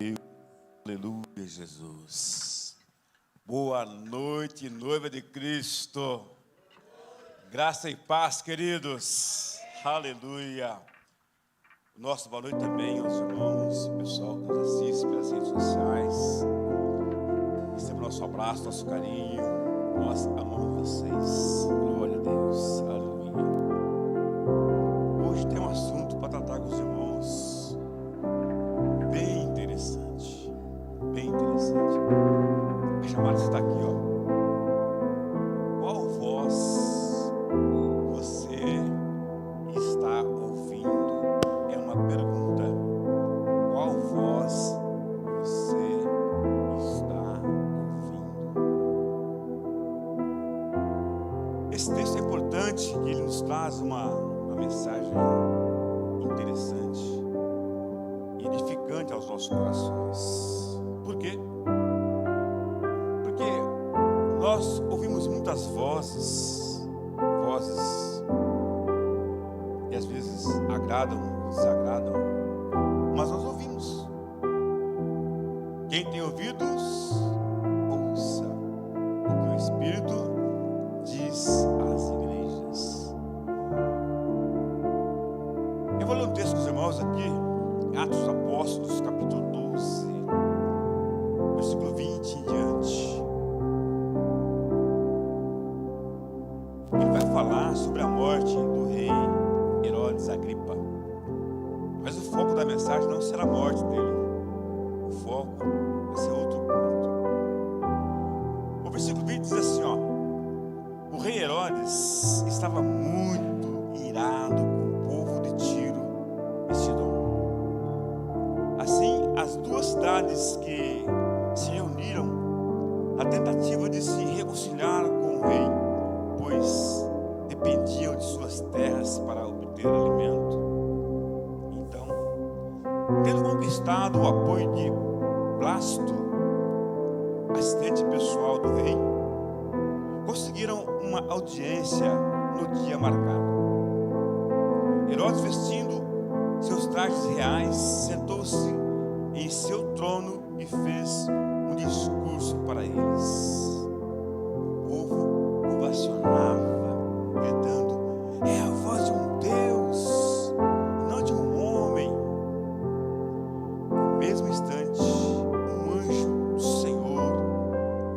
Aleluia, Jesus. Boa noite, noiva de Cristo. Graça e paz, queridos. Aleluia. Nossa boa noite também aos irmãos, pessoal que nos assiste pelas redes sociais. Receba o nosso abraço, nosso carinho. Nós amamos vocês. Glória a Deus. Aleluia. Hoje tem um assunto para tratar com os irmãos. Bem interessante. Bem interessante. A chamada está aqui, ó. Qual voz você está ouvindo? É uma pergunta. Qual voz você está ouvindo? Esse texto é importante, que ele nos traz uma mensagem interessante e edificante aos nossos corações. Por quê? Porque nós ouvimos muitas vozes que às vezes agradam, desagradam, mas nós ouvimos. Quem tem ouvidos, ouça o que o Espírito diz às igrejas. Eu vou ler um texto com os irmãos aqui, Atos dos Apóstolos, capítulo 12, versículo 20 em diante. Ele vai falar sobre a morte do rei Herodes Agripa. Mas o foco da mensagem não será a morte dele. O foco vai ser outro ponto. O versículo 20 diz assim, ó: o rei Herodes estava muito irado com o povo de Tiro e Sidom. Assim, as duas cidades que se reuniram na tentativa de se reconciliar com o rei, pois dependiam de suas terras para obter alimento. Então, tendo conquistado o apoio de Blasto, assistente pessoal do rei, conseguiram uma audiência no dia marcado. Herodes, vestindo seus trajes reais, sentou-se em seu trono e fez um discurso para eles. O povo ovacionava, gritando: é a voz de um Deus, não de um homem. No mesmo instante, um anjo do Senhor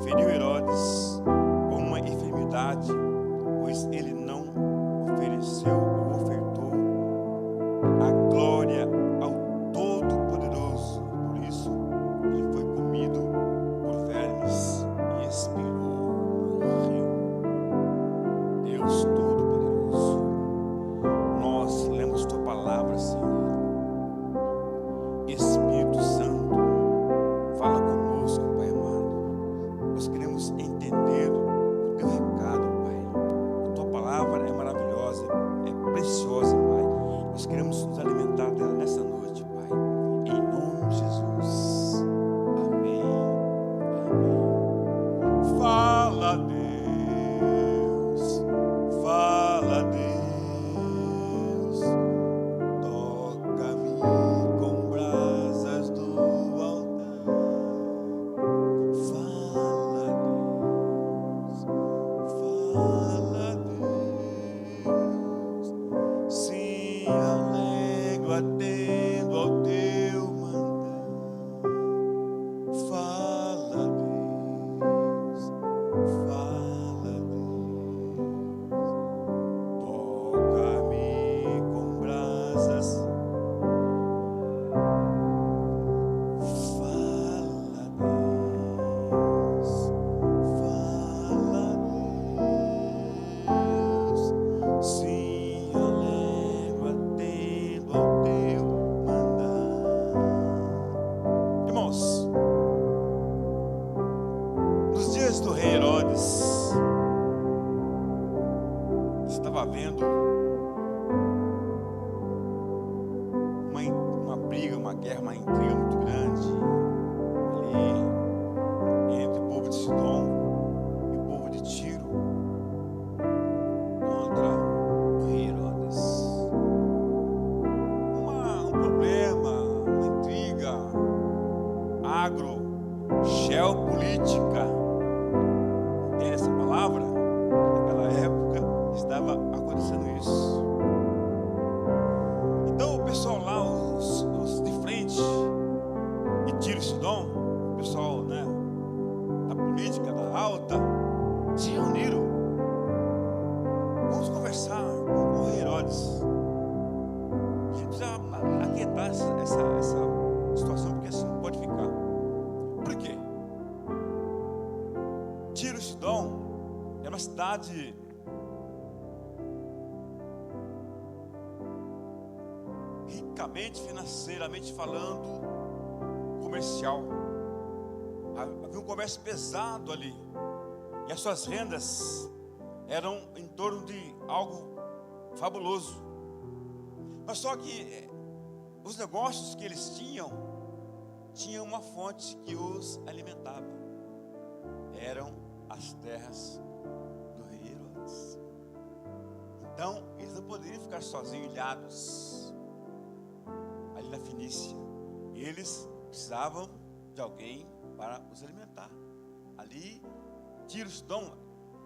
feriu Herodes com uma enfermidade, pois ele não ofereceu ou ofertou a glória ao Todo-Poderoso. Por isso, ele foi comido por vermes e expirou, morreu. Deus Todo-Poderoso, nós lemos tua palavra, Senhor. Espírito Santo, fala conosco, Pai amado. Nós queremos entender o teu recado, Pai. A tua palavra é maravilhosa, é preciosa, Pai. Nós queremos nos alimentar dela nessa noite, Pai. Em nome de Jesus. Amém. Amém. Fala, Deus. Fala, Deus. Toca-me com brasas do altar. Fala, Deus. Fala, Deus. Se alegro atendo ao teu mandar. Fala, Deus. Fala, Deus. Toca-me com brasas. Fala, Deus. Fala, Deus. Se alegro atendo ao teu mandar. Irmãos, nos dias do rei Herodes, estava havendo uma briga, uma guerra, uma intriga muito grande ali entre o povo de Sidom e o povo de Tiro contra o rei Herodes. Um problema, uma intriga agro, geopolítica, entende essa palavra? Naquela época estava acontecendo isso. Então o pessoal lá, os de frente, de Tiro e Sidom, o pessoal, né, da política, da alta, se reuniram. Vamos conversar com o rei Herodes. A gente precisa aquietar essa situação, porque assim não pode ficar. Por quê? Tiro e Sidom é uma cidade ricamente, financeiramente falando, comercial. Havia um comércio pesado ali. E as suas rendas eram em torno de algo fabuloso. Mas só que os negócios que eles tinham uma fonte que os alimentava. Eram as terras do rei Herodes. Então, eles não poderiam ficar sozinhos, ilhados ali na Fenícia. Eles precisavam de alguém para os alimentar. Ali, Tiro e Sidom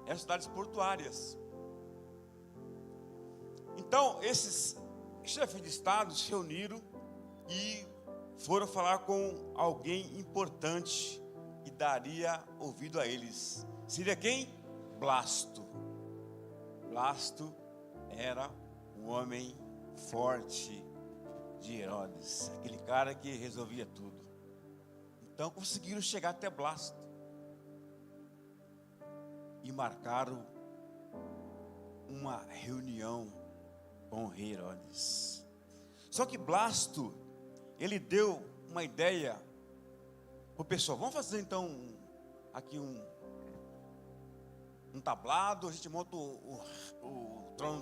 eram cidades portuárias. Então, esses chefes de estado se reuniram e foram falar com alguém importante que daria ouvido a eles. Seria quem? Blasto. Blasto era um homem forte de Herodes, aquele cara que resolvia tudo. Então conseguiram chegar até Blasto e marcaram uma reunião com o rei Herodes. Só que Blasto, ele deu uma ideia para o pessoal. Vamos fazer então aqui um tablado. A gente monta o trono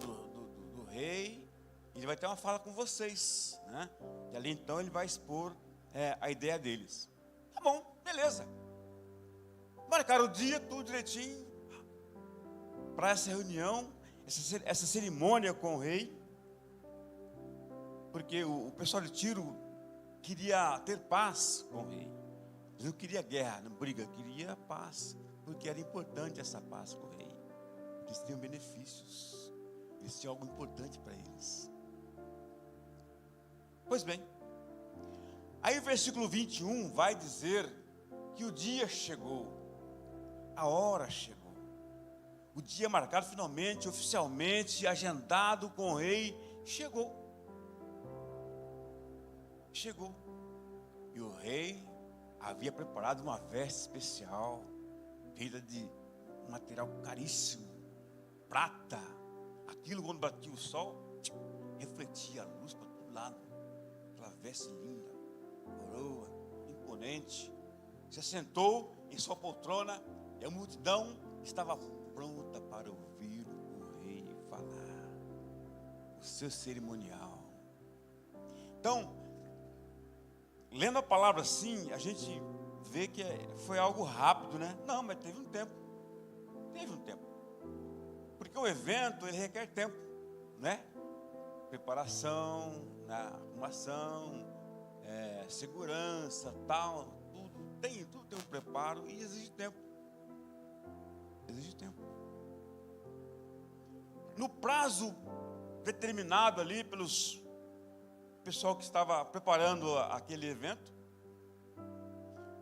do rei. Ele vai ter uma fala com vocês, né? E ali então ele vai expor a ideia deles. Tá bom, beleza. Marcaram o dia, tudo direitinho, para essa reunião, essa cerimônia com o rei. Porque o pessoal de Tiro queria ter paz com o rei. Eles não queria guerra, não briga, queria paz. Porque era importante essa paz com o rei. Eles tinham benefícios. Eles tinham algo importante para eles. Pois bem, aí o versículo 21 vai dizer que o dia chegou, a hora chegou, o dia marcado finalmente, oficialmente, agendado com o rei, chegou. E o rei havia preparado uma veste especial, feita de um material caríssimo, prata. Aquilo quando batia o sol, refletia a luz para todo lado. Aquela veste linda, coroa, imponente. Se assentou em sua poltrona e a multidão estava pronta para ouvir o rei falar. O seu cerimonial. Então, lendo a palavra assim, a gente vê que foi algo rápido, né? Não, mas teve um tempo. Porque o evento, ele requer tempo, né? Preparação, arrumação, segurança, tal, tudo tem um preparo e exige tempo. No prazo determinado ali pelos pessoal que estava preparando aquele evento,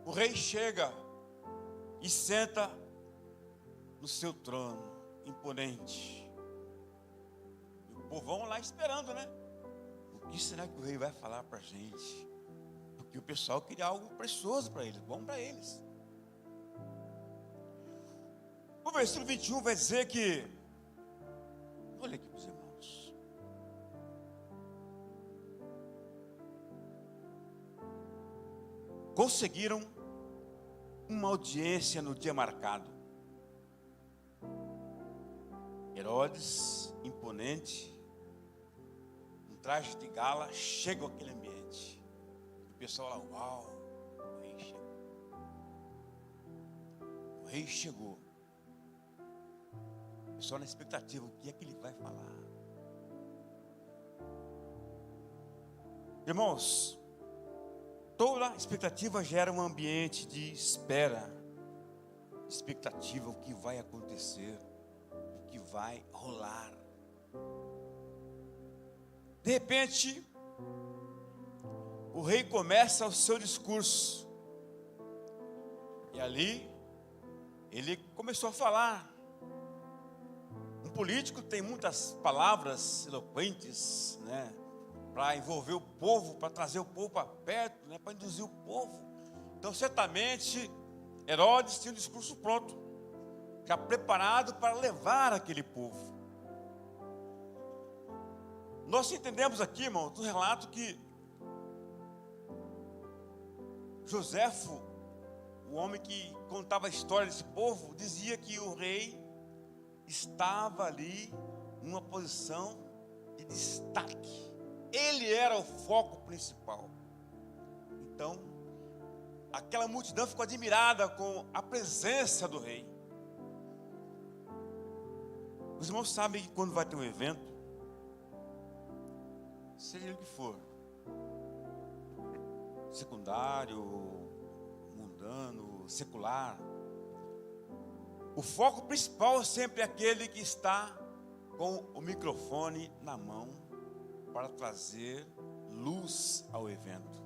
o rei chega e senta no seu trono imponente. E o povão lá esperando, né? O que será que o rei vai falar para a gente? Porque o pessoal queria algo precioso para eles, bom para eles. O versículo 21 vai dizer que, olha aqui para os irmãos, conseguiram uma audiência no dia marcado. Herodes, imponente, um traje de gala, chega àquele ambiente. O pessoal lá, uau, o rei chegou. O rei chegou. O pessoal na expectativa, o que é que ele vai falar? Irmãos, Toda expectativa gera um ambiente de espera, expectativa, o que vai acontecer, o que vai rolar. De repente, o rei começa o seu discurso, e ali, ele começou a falar. Um político tem muitas palavras eloquentes, né? Para envolver o povo, para trazer o povo para perto, né? Para induzir o povo. Então, certamente, Herodes tinha um discurso pronto, já preparado para levar aquele povo. Nós entendemos aqui, irmão, do relato que Joséfo, o homem que contava a história desse povo, dizia que o rei estava ali numa posição de destaque. Ele era o foco principal. Então, aquela multidão ficou admirada com a presença do rei. Os irmãos sabem que quando vai ter um evento, seja o que for, secundário, mundano, secular, o foco principal é sempre aquele que está com o microfone na mão para trazer luz ao evento.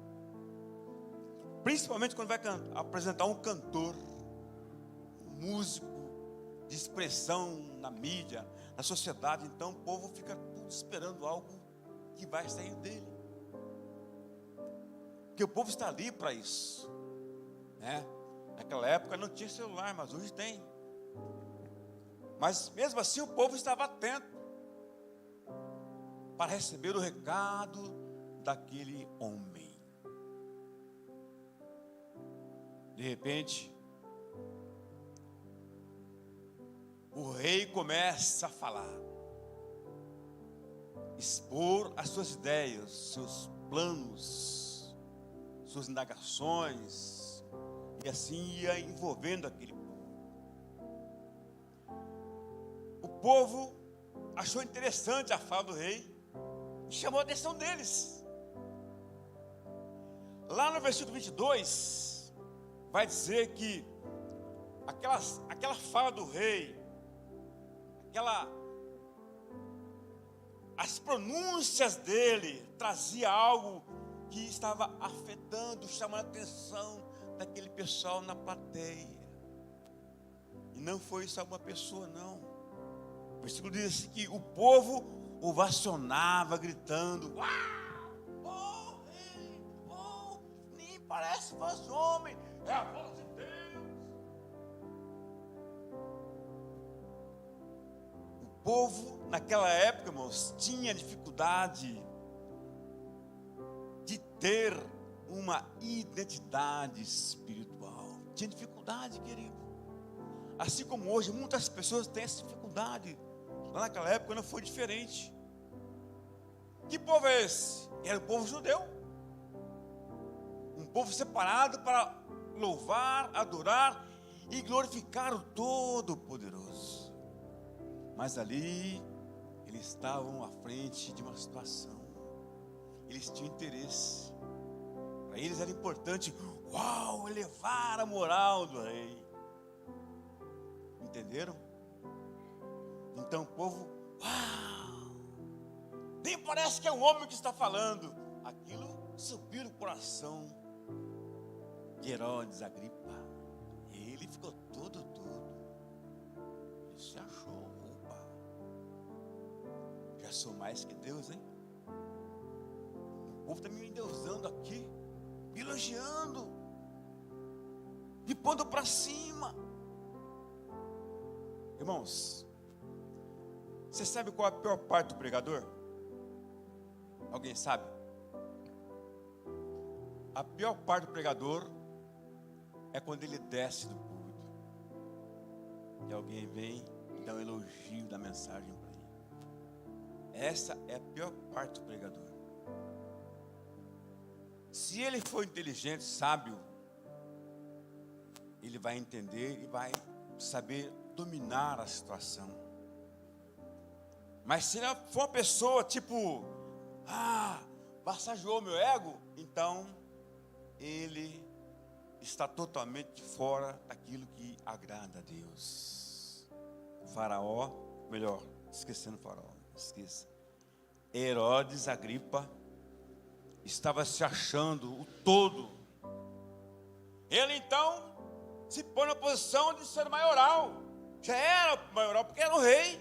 Principalmente quando vai apresentar um cantor, um músico de expressão na mídia, na sociedade. Então o povo fica tudo esperando algo que vai sair dele. Porque o povo está ali para isso, né? Naquela época não tinha celular, mas hoje tem. Mas mesmo assim o povo estava atento para receber o recado daquele homem. De repente, o rei começa a falar, expor as suas ideias, seus planos, suas indagações, e assim ia envolvendo aquele povo. O povo achou interessante a fala do rei e chamou a atenção deles. Lá no versículo 22, vai dizer que aquela fala do rei, as pronúncias dele trazia algo que estava afetando, chamando a atenção daquele pessoal na plateia. E não foi só uma pessoa, não. O versículo diz assim que o povo ovacionava, gritando: uau! Oh, rei! Oh, nem parece voz de homem, é a voz de Deus. O povo, naquela época, irmãos, tinha dificuldade de ter uma identidade espiritual. Tinha dificuldade, querido. Assim como hoje, muitas pessoas têm essa dificuldade. Lá naquela época não foi diferente. Que povo é esse? Era o povo judeu. Um povo separado para louvar, adorar e glorificar o Todo-Poderoso. Mas ali, eles estavam à frente de uma situação. Eles tinham interesse. Para eles era importante, uau, elevar a moral do rei. Entenderam? Então o povo, uau, nem parece que é um homem que está falando. Aquilo subiu no coração de Herodes Agripa. E ele ficou todo. Ele se achou, opa, já sou mais que Deus, hein? O povo está me endeusando aqui, me elogiando, me pondo para cima. Irmãos, você sabe qual é a pior parte do pregador? Alguém sabe? A pior parte do pregador é quando ele desce do púlpito e alguém vem e dá um elogio da mensagem para ele. Essa é a pior parte do pregador. Se ele for inteligente, sábio, ele vai entender e vai saber dominar a situação. Mas se ele for uma pessoa tipo, massageou meu ego, então ele está totalmente fora daquilo que agrada a Deus. Faraó, melhor, esquecendo Faraó, esqueça. Herodes Agripa estava se achando o todo. Ele então se põe na posição de ser maioral. Já era maioral porque era o rei.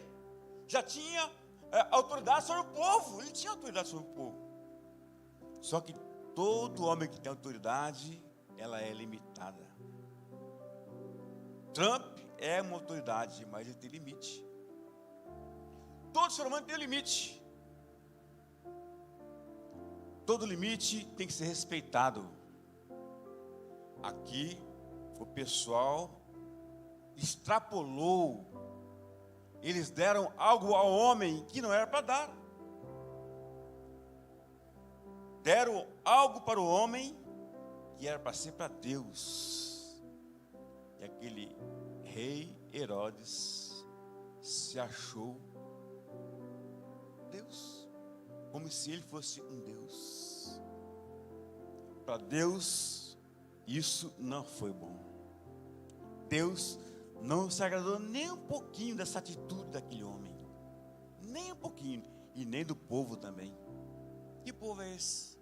Já tinha autoridade sobre o povo. Ele tinha autoridade sobre o povo. Só que todo homem que tem autoridade, ela é limitada. Trump é uma autoridade, mas ele tem limite. Todo ser humano tem limite. Todo limite tem que ser respeitado. Aqui, o pessoal extrapolou. Eles deram algo ao homem que não era para dar. Deram algo para o homem que era para ser para Deus. E aquele rei Herodes se achou Deus, como se ele fosse um Deus. Para Deus, isso não foi bom. Deus não se agradou nem um pouquinho dessa atitude daquele homem. Nem um pouquinho. E nem do povo também. Que povo é esse?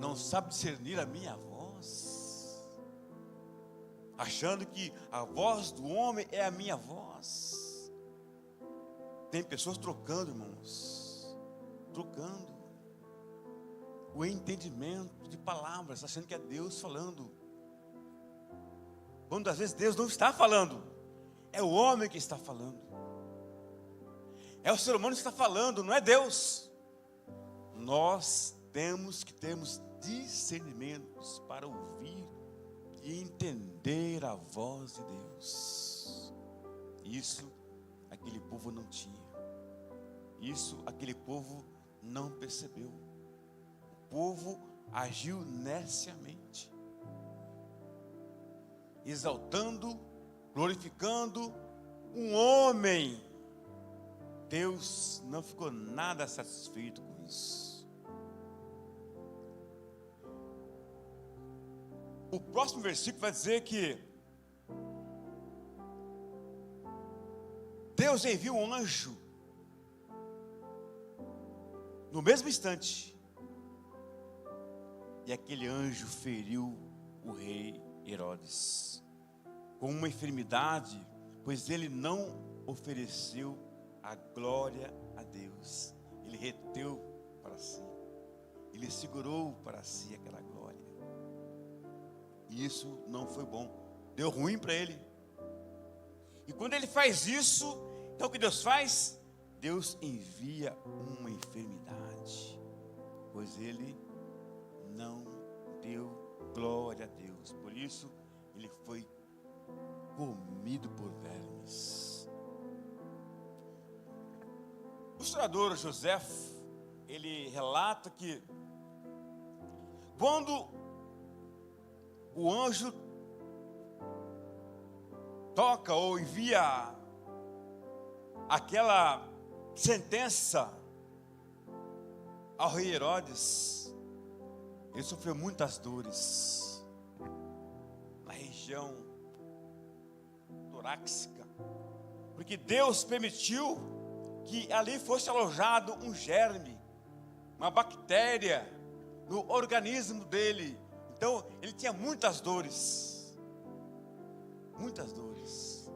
Não sabe discernir a minha voz, achando que a voz do homem é a minha voz. Tem pessoas trocando, irmãos, trocando o entendimento de palavras, achando que é Deus falando, quando às vezes Deus não está falando, é o homem que está falando, é o ser humano que está falando, não é Deus. Nós temos que termos discernimentos para ouvir e entender a voz de Deus. Isso aquele povo não tinha. Isso aquele povo não percebeu. O povo agiu neciamente, exaltando, glorificando um homem. Deus não ficou nada satisfeito com isso. O próximo versículo vai dizer que Deus enviou um anjo no mesmo instante, e aquele anjo feriu o rei Herodes com uma enfermidade, pois ele não ofereceu a glória a Deus. Ele reteu para si, ele segurou para si aquela glória. E isso não foi bom, deu ruim para ele. E quando ele faz isso, então o que Deus faz? Deus envia uma enfermidade, pois ele não deu glória a Deus. Por isso ele foi comido por vermes. O historiador José, ele relata que quando o anjo toca ou envia aquela sentença ao rei Herodes, ele sofreu muitas dores na região torácica, porque Deus permitiu que ali fosse alojado um germe, uma bactéria no organismo dele. Então ele tinha muitas dores, muitas dores.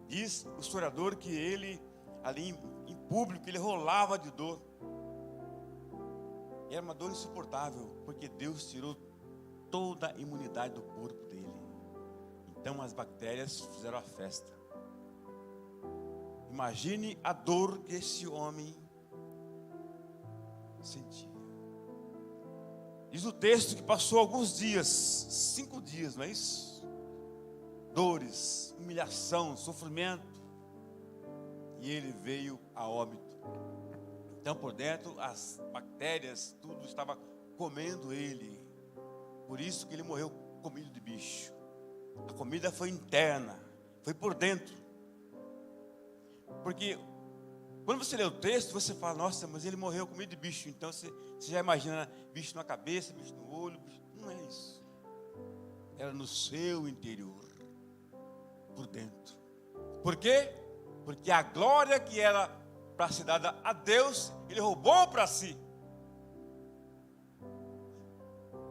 Diz o historiador que ele ali em público ele rolava de dor. Era uma dor insuportável, porque Deus tirou toda a imunidade do corpo dele. Então as bactérias fizeram a festa. Imagine a dor que esse homem sentia. Diz o texto que passou alguns dias, 5 dias, não é isso? Dores, humilhação, sofrimento. E ele veio a óbito. Então por dentro as bactérias, tudo estava comendo ele. Por isso que ele morreu comido de bicho. A comida foi interna, foi por dentro. Porque Quando você lê o texto, você fala, nossa, mas ele morreu com medo de bicho. Então você já imagina bicho na cabeça, bicho no olho. Não é isso. Era no seu interior, por dentro. Por quê? Porque a glória que era para ser dada a Deus, ele roubou para si.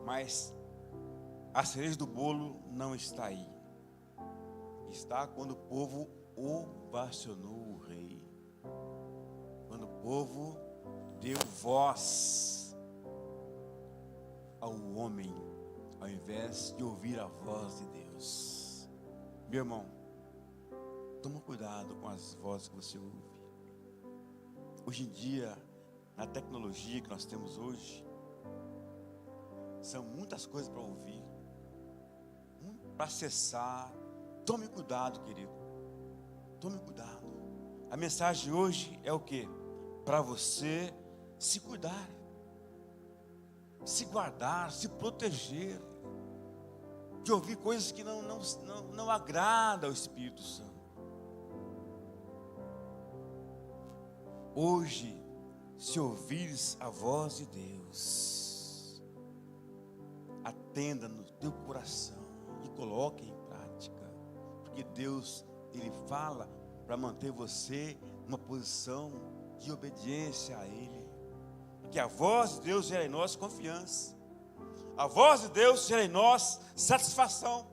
Mas a cereja do bolo não está aí. Está quando o povo ovacionou o rei. Quando o povo deu voz ao homem, ao invés de ouvir a voz de Deus. Meu irmão, toma cuidado com as vozes que você ouve. Hoje em dia, na tecnologia que nós temos hoje, são muitas coisas para ouvir, para acessar. Tome cuidado, querido. Tome cuidado. A mensagem de hoje é o quê? Para você se cuidar, se guardar, se proteger de ouvir coisas que não agradam ao Espírito Santo. Hoje, se ouvires a voz de Deus, atenda no teu coração e coloque em prática, porque Deus, Ele fala para manter você numa posição de obediência a Ele, porque a voz de Deus gera em nós confiança, a voz de Deus gera em nós satisfação,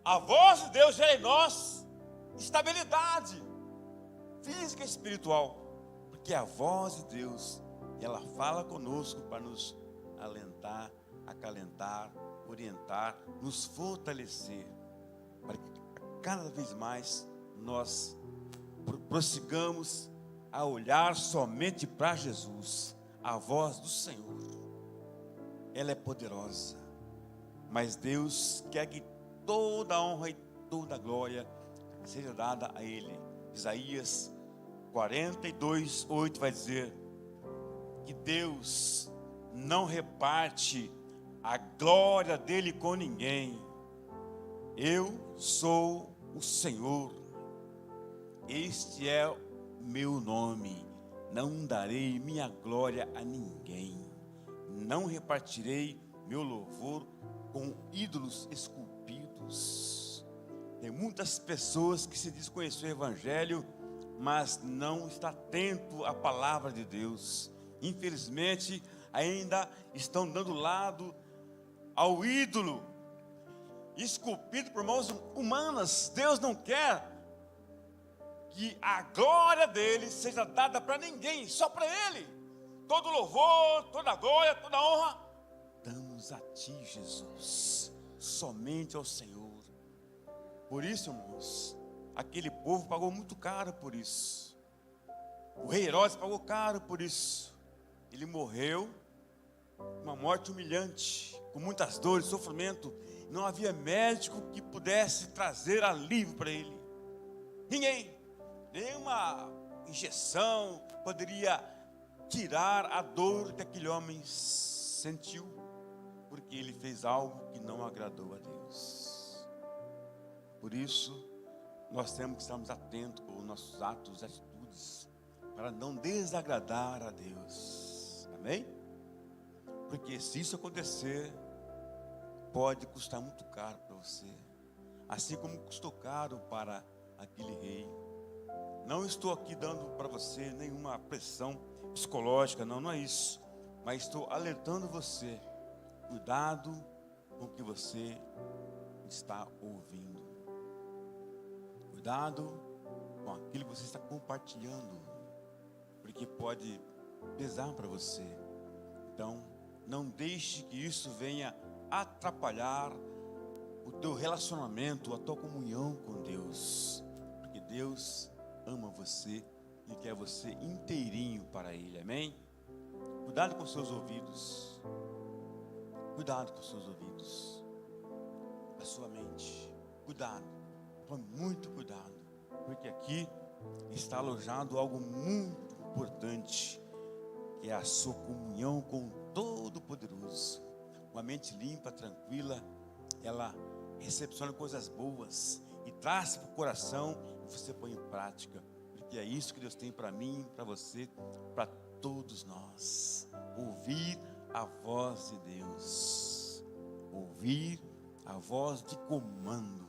a voz de Deus gera em nós estabilidade física e espiritual, porque a voz de Deus, ela fala conosco para nos alentar, acalentar, orientar, nos fortalecer, para que cada vez mais nós prossigamos a olhar somente para Jesus. A voz do Senhor, ela é poderosa, mas Deus quer que toda a honra e toda a glória seja dada a Ele. Isaías 42:8 vai dizer que Deus não reparte a glória dele com ninguém. Eu sou o Senhor, este é o meu nome, não darei minha glória a ninguém, não repartirei meu louvor com ídolos esculpidos. Tem muitas pessoas que se dizem conhecer o Evangelho, mas não está atento à palavra de Deus. Infelizmente, ainda estão dando lado ao ídolo esculpido por mãos humanas. Deus não quer que a glória dele seja dada para ninguém, só para Ele. Todo louvor, toda glória, toda honra damos a Ti, Jesus, somente ao Senhor. Por isso, irmãos, aquele povo pagou muito caro por isso. O rei Herodes pagou caro por isso. Ele morreu uma morte humilhante, com muitas dores, sofrimento. Não havia médico que pudesse trazer alívio para ele. Ninguém, nenhuma injeção poderia tirar a dor que aquele homem sentiu, porque ele fez algo que não agradou a Deus. Por isso, nós temos que estarmos atentos com os nossos atos e atitudes, para não desagradar a Deus. Amém? Porque se isso acontecer, pode custar muito caro para você, assim como custou caro para aquele rei. Não estou aqui dando para você nenhuma pressão psicológica, não é isso, mas estou alertando você. Cuidado com o que você está ouvindo, cuidado com aquilo que você está compartilhando, porque pode pesar para você. Então, não deixe que isso venha atrapalhar o teu relacionamento, a tua comunhão com Deus, porque Deus ama você e quer você inteirinho para Ele. Amém? Cuidado com seus ouvidos, cuidado com seus ouvidos, a sua mente, cuidado, tome muito cuidado, porque aqui está alojado algo muito importante, que é a sua comunhão com o Todo-Poderoso. Uma mente limpa, tranquila, ela recepciona coisas boas e traz para o coração e você põe em prática, porque E é isso que Deus tem para mim, para você, para todos nós. Ouvir a voz de Deus. Ouvir a voz de comando.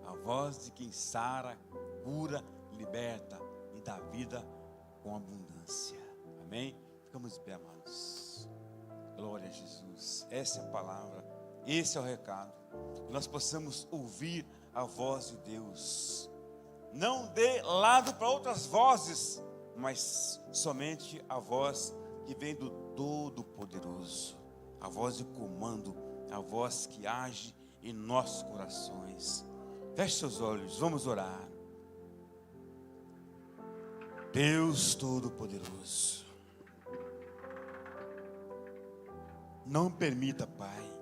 A voz de quem sara, cura, liberta e dá vida com abundância. Amém? Ficamos de pé, amados. Glória a Jesus. Essa é a palavra, esse é o recado. Que nós possamos ouvir a voz de Deus. Não dê lado para outras vozes, mas somente a voz que vem do Todo-Poderoso. A voz de comando, a voz que age em nossos corações. Feche seus olhos, vamos orar. Deus Todo-Poderoso, não permita, Pai,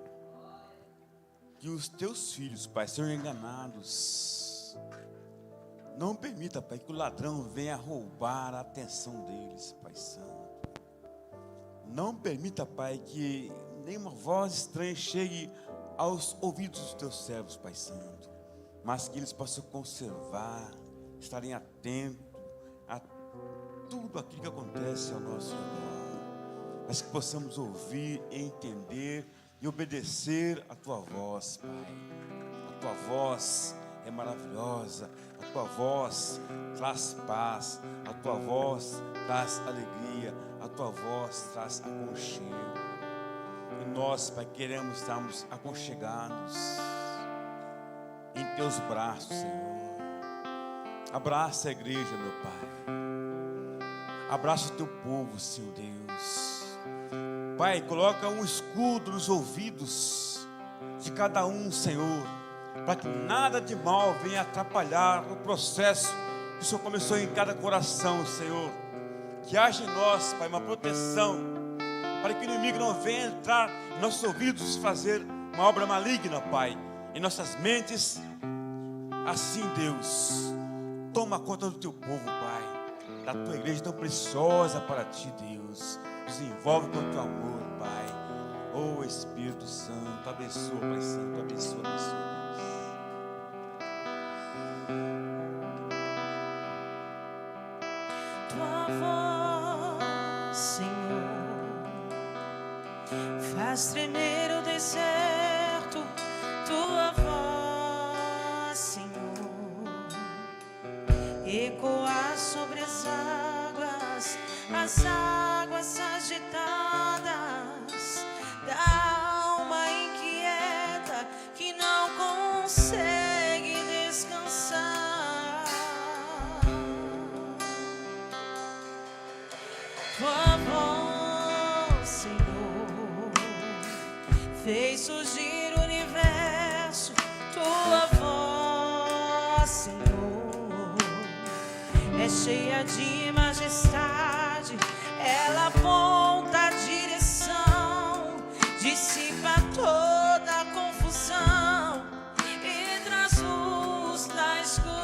que os teus filhos, Pai, sejam enganados. Não permita, Pai, que o ladrão venha roubar a atenção deles, Pai Santo. Não permita, Pai, que nenhuma voz estranha chegue aos ouvidos dos teus servos, Pai Santo, mas que eles possam conservar, estarem atentos a tudo aquilo que acontece ao nosso redor, mas que possamos ouvir, entender e obedecer a tua voz, Pai. A tua voz é maravilhosa, a tua voz traz paz, a tua voz traz alegria, a tua voz traz aconchego. E nós, Pai, queremos estarmos aconchegados em teus braços, Senhor. Abraça a igreja, meu Pai. Abraça o teu povo, Senhor Deus. Pai, coloca um escudo nos ouvidos de cada um, Senhor, para que nada de mal venha atrapalhar o processo que o Senhor começou em cada coração, Senhor. Que haja em nós, Pai, uma proteção, para que o inimigo não venha entrar em nossos ouvidos e fazer uma obra maligna, Pai, em nossas mentes. Assim, Deus, toma conta do teu povo, Pai, da tua igreja tão preciosa para ti, Deus. Nos envolve com o teu amor, Pai. Oh, Espírito Santo, abençoa, Pai Santo, abençoa, abençoa. Tua voz, Senhor, faz tremer o deserto. Tua voz, Senhor, ecoar sobre as águas agitadas da alma inquieta que não consegue descansar. Tua voz, Senhor, fez surgir o universo. Tua voz, Senhor, é cheia de majestade. Ela aponta a direção, dissipa toda a confusão e traz luz da escuridão.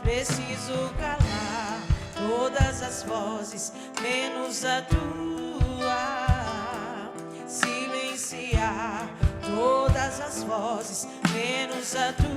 Preciso calar todas as vozes, menos a tua. Silenciar todas as vozes, menos a tua.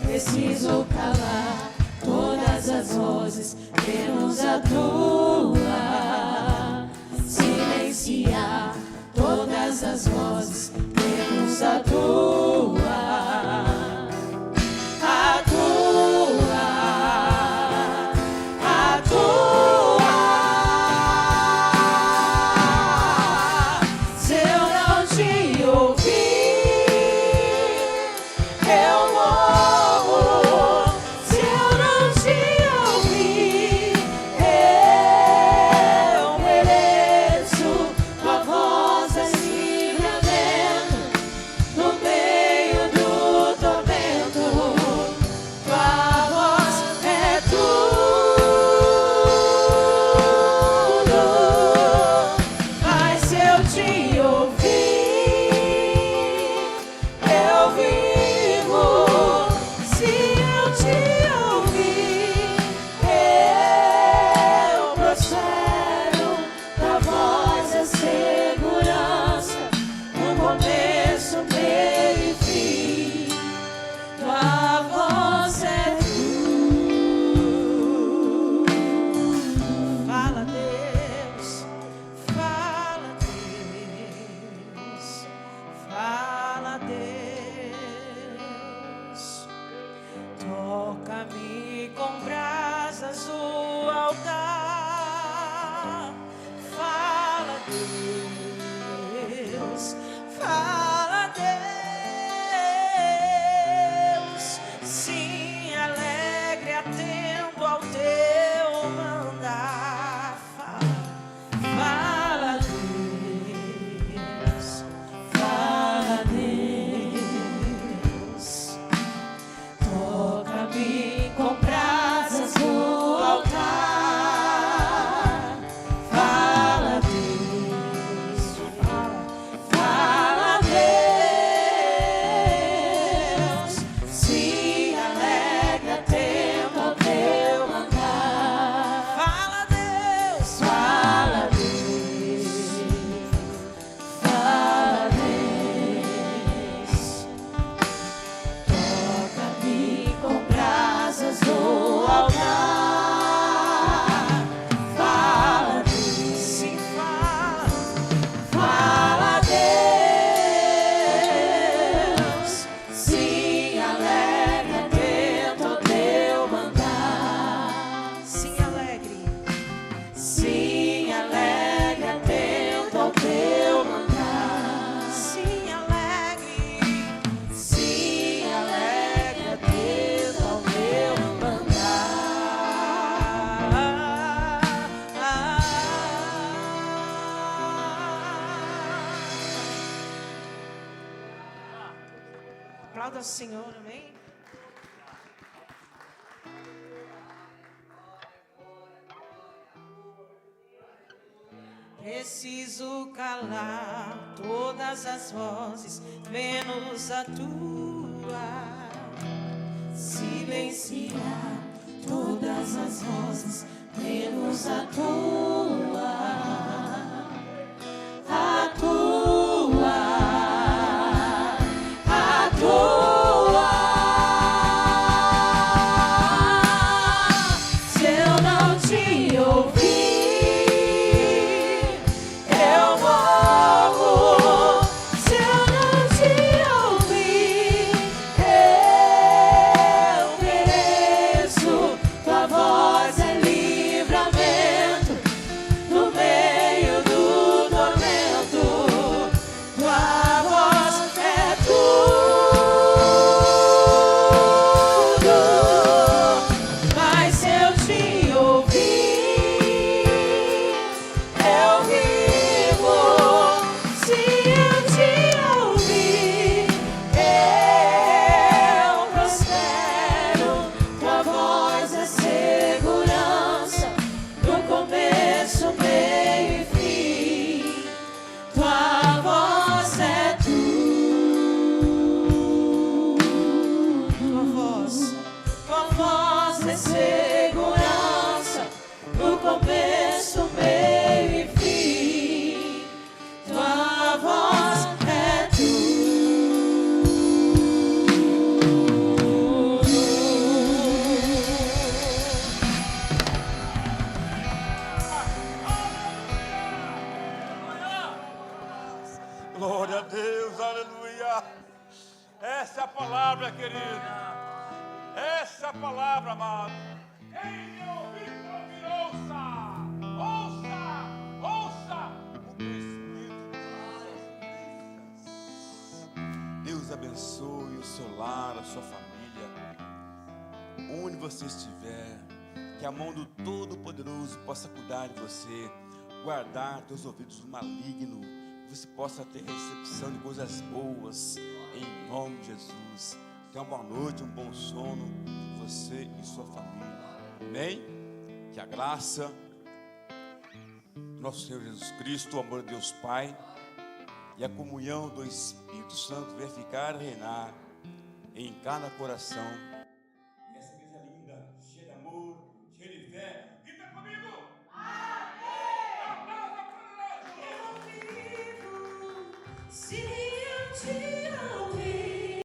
Preciso calar todas as vozes, menos a tua. Silenciar todas as vozes, menos a tua. A tua, a tua. Se eu não te ouvir, eu morro. Se eu não te ouvir, eu mereço. Tua voz é livramento no meio do tormento. Tua voz é tudo. Mas se eu te ouvir, eu vivo. Se eu te ouvir, eu prospero. Tua voz é segurança no começo, meio e fim. Tua voz é tudo. Fala, Deus. Fala, Deus. Fala, Deus. Toca-me com brasas o altar. Fala, Deus. Fala, Deus. Sim, alegre, atento ao teu mandar. Fala, Deus. Fala, Deus. Toca-me com brasas no altar. Fala, Deus. Fala, Deus. Se alegra, atento ao teu mandar. Fala, Deus. Fala, Deus. Fala, Deus. Toca-me com brasas no altar. Fala, Deus. Sim, fala. Fala, Deus. Sim, alegre, atento ao teu mandar. Sim, alegre. Sim, alegre, atento ao teu mandar. Sim, alegre. Sim, alegre, atento ao teu mandar. Aplauda o Senhor, amém? Preciso calar todas as vozes, menos a tua. Silenciar todas as vozes, menos a tua. A tua, a tua. Se eu não te ouvir, eu morro. Se eu não te ouvir, eu mereço. Tua voz é livramento no meio Essa é a palavra, querido. Essa é a palavra, amado. Quem tem ouvido para ouvir, ouça o que o Espírito diz. Deus abençoe o seu lar, a sua família, onde você estiver. Que a mão do Todo-Poderoso possa cuidar de você, guardar teus ouvidos do maligno, que você possa ter recepção de coisas boas, em nome de Jesus. Tenha uma boa noite, um bom sono, você e sua família. Amém? Que a graça do nosso Senhor Jesus Cristo, o amor de Deus Pai e a comunhão do Espírito Santo venha ficar e reinar em cada coração